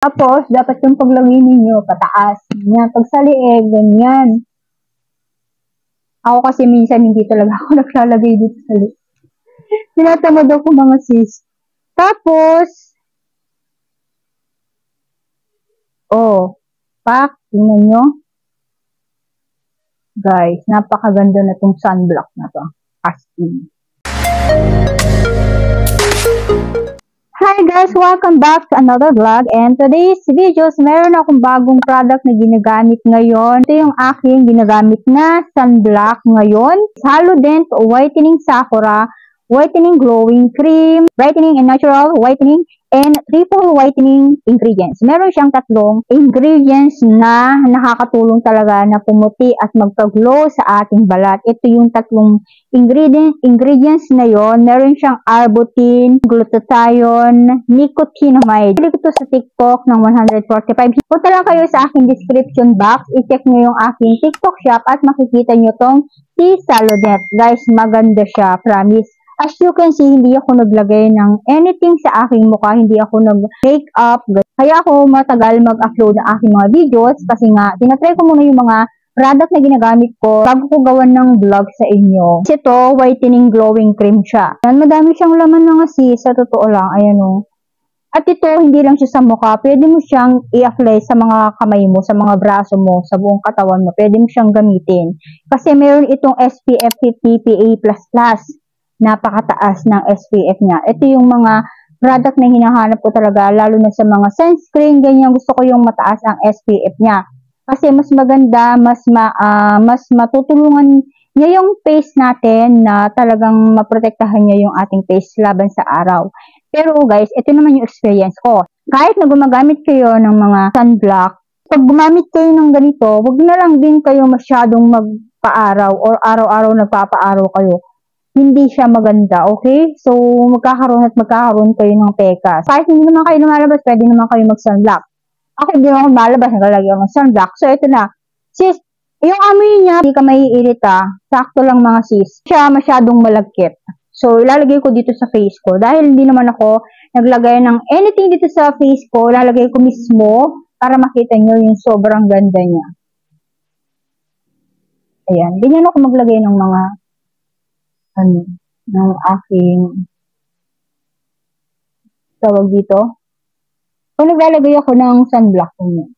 Tapos, dapat yung paglagay ninyo pataas. Ganyan. Pag sa leeg, ganyan. Ako kasi minsan hindi talaga ako naglalagay dito sa leeg. Tinatamad ako mga sis. Tapos, tingnan nyo. Guys, napakaganda na tong sunblock na to. As in. Hi guys! Welcome back to another vlog, and today's videos, meron akong bagong product na ginagamit ngayon. Ito yung aking ginagamit na sunblock ngayon. Halodent Whitening Sakura Whitening Glowing Cream, Brightening and Natural Whitening, and triple whitening ingredients. Meron siyang tatlong ingredients na nakakatulong talaga na pumuti at magpa-glow sa ating balat. Ito yung tatlong ingredients na yon. Meron siyang arbutin, glutathione, nicotinamide. Pili ko ito sa TikTok ng 145. Punta lang kayo sa aking description box. I-check nyo yung aking TikTok shop at makikita nyo tong si Halodent. Guys, maganda siya. Promise. As you can see, hindi ako naglagay ng anything sa aking mukha. Hindi ako nag-makeup. Kaya ako matagal mag-upload ng aking mga videos kasi nga, tinatry ko muna yung mga product na ginagamit ko bago ko gawan ng vlog sa inyo. Kasi ito, whitening glowing cream siya. Yan, madami siyang laman mga sis. Sa totoo lang, ayan o. At ito, hindi lang siya sa mukha. Pwede mo siyang i-apply sa mga kamay mo, sa mga braso mo, sa buong katawan mo. Pwede mo siyang gamitin. Kasi meron itong SPF 50 PA++. Napakataas ng SPF niya. Ito yung mga product na hinahanap ko talaga, lalo na sa mga sunscreen, ganyan. Gusto ko yung mataas ang SPF niya. Kasi mas maganda, mas matutulungan niya yung face natin na talagang maprotektahan niya yung ating face laban sa araw. Pero guys, ito naman yung experience ko. Kahit na gumagamit kayo ng mga sunblock, pag gumamit kayo ng ganito, wag na lang din kayo masyadong magpa-araw or araw-araw nagpapa-araw kayo. Hindi siya maganda, okay? So, magkakaroon kayo ng pekas. Kahit hindi naman kayo lumalabas, pwede naman kayo mag-sunblock. Ako hindi naman malabas, naglalagay ako ng sunblock. So, ito na. Sis, yung amoy niya, hindi ka maiirita. Sakto lang mga sis. Siya masyadong malagkit. So, ilalagay ko dito sa face ko. Dahil hindi naman ako naglagay ng anything dito sa face ko, ilalagay ko mismo para makita nyo yung sobrang ganda niya. Ayan. Ganyan ako maglagay ng mga ng aking tawag dito. Kung naglalagay ako ng sunblock niyo.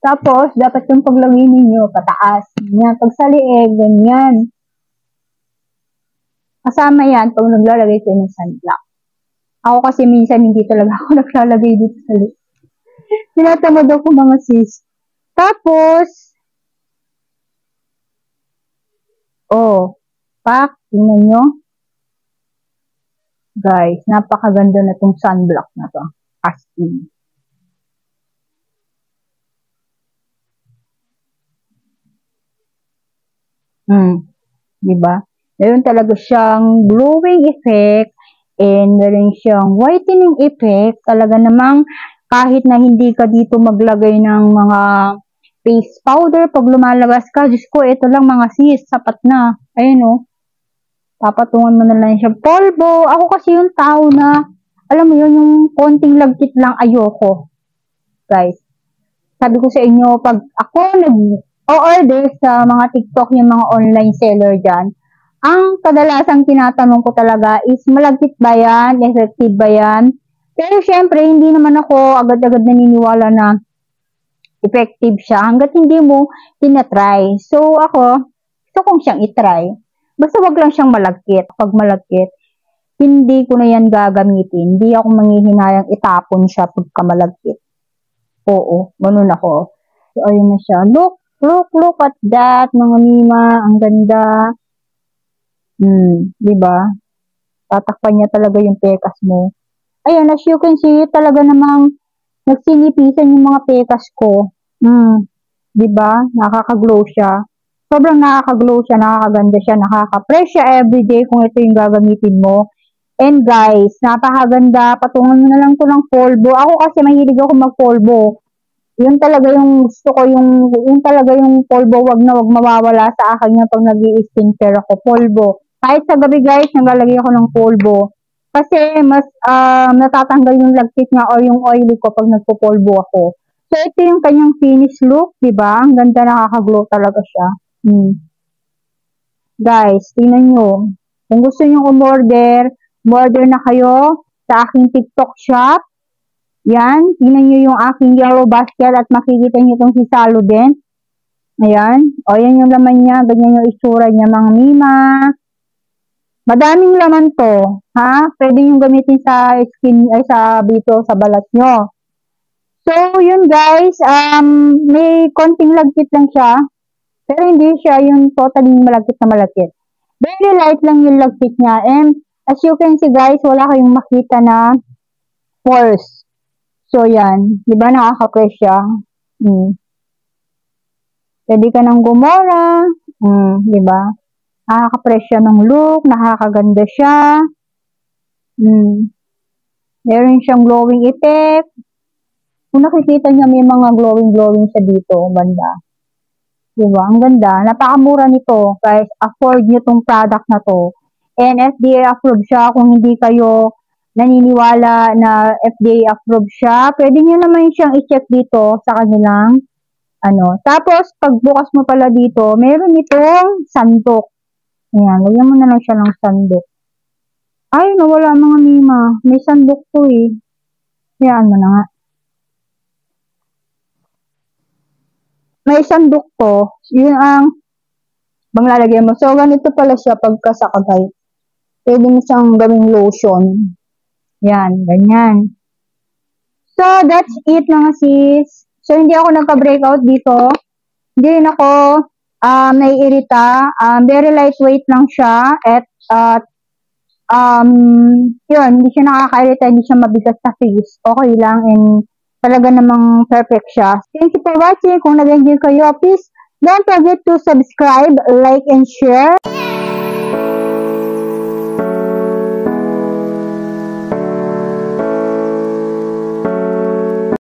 Tapos, dapat yung paglagay ninyo pataas. Ganyan. Pag sa leeg, ganyan. Kasama yan pag naglalagay ko ng sunblock. Ako kasi minsan hindi talaga ako naglalagay dito sa leeg. Tinatamad ako mga sis. Tapos, tingnan nyo. Guys, napakaganda na tong sunblock na to. As in. Diba? Meron talaga siyang glowing effect and meron siyang whitening effect. Talaga namang kahit na hindi ka dito maglagay ng mga face powder pag lumalabas ka, Diyos ko, ito lang mga sis, sapat na. Ayun o. Papatungan mo na lang siya. Polvo. Ako kasi yung tao na, alam mo yun, yung konting lagkit lang ayoko. Guys. Sabi ko sa inyo, pag ako nag-order sa mga TikTok, yung mga online seller dyan, ang kadalasang tinatanong ko talaga is, malagkit ba yan? Effective ba yan? Pero syempre, hindi naman ako agad-agad naniniwala na effective siya hanggat hindi mo tinatry. So, ako, gusto kong siyang itry. Basta wag lang siyang malagkit. Pag malagkit, hindi ko na yan gagamitin. Hindi ako manghihinayang itapon siya pagka malagkit. Oo, ganun ako. So, ayun na siya. Look at that, mga mima. Ang ganda. Diba? Tatakpan niya talaga yung pekas mo. Ayun, as you can see, talaga namang nagsinipisan yung mga pekas ko. Diba? Nakaka-glow siya. Sobrang nakaka-glow siya, nakakaganda siya, nakaka-fresh siya everyday kung ito yung gagamitin mo. And guys, napakaganda. Patungan mo na lang to ng polvo. Ako kasi mahilig ako mag-polvo. Yun talaga yung gusto ko, yung talaga yung polvo, wag mawawala sa akin yung pag nag-i-skincare ako. Polvo. Kahit sa gabi guys, naglalagay ako ng polvo. Kasi mas natatanggal yung lagkit niya or yung oily ko pag nagpopolvo ako. So, ito yung kanyang finish look, di ba? Ang ganda, nakaka-glow talaga siya. Guys, tingnan nyo. Kung gusto nyo umorder na kayo sa aking TikTok shop. Yan, tingnan nyo yung aking yellow basket at makikita nyo itong si Salo din. Ayan. O, yan yung laman niya. Ganyan yung itsura niya, mga mima. Madaming laman to. Ha? Pwede nyo gamitin sa skin, ay sa dito, sa balat nyo. So, yun guys. May konting lagkit lang siya. Pero hindi siya yung totally malagkit na malagkit. Very light lang yung lagkit niya. And as you can see guys, wala kayong makita na pores. So, yan. Di ba nakaka-press siya? Pwede ka nang gumora. Di ba? Nakaka-press siya ng look. Nakakaganda siya. Meron siyang glowing effect. Kung nakikita niya, may mga glowing siya dito, banda. Diba? Ang ganda. Napakamura nito, guys. Afford nyo tong product na to. And FDA approved siya. Kung hindi kayo naniniwala na FDA approved siya, pwede nyo naman siyang i-check dito sa kanilang Tapos, pagbukas mo pala dito, meron itong sandok. Ayan, lagyan mo na lang siya ng sandok. Ay, nawala mga mima. May sandok to eh. Ayan mo na nga. May sandok to. Yun ang lalagyan mo. So, ganito pala siya pagkasakagay. Pwede mo siyang gawing lotion. Yan, ganyan. So, that's it mga sis. So, hindi ako nagka-breakout dito. Hindi rin ako naiirita. Very lightweight lang siya. At, yun, hindi siya nakakairita. Hindi siya mabigat sa face. Okay lang. And, talaga namang perfect siya. Thank you for watching. Kung nag-enjoy kayo, please don't forget to subscribe, like, and share.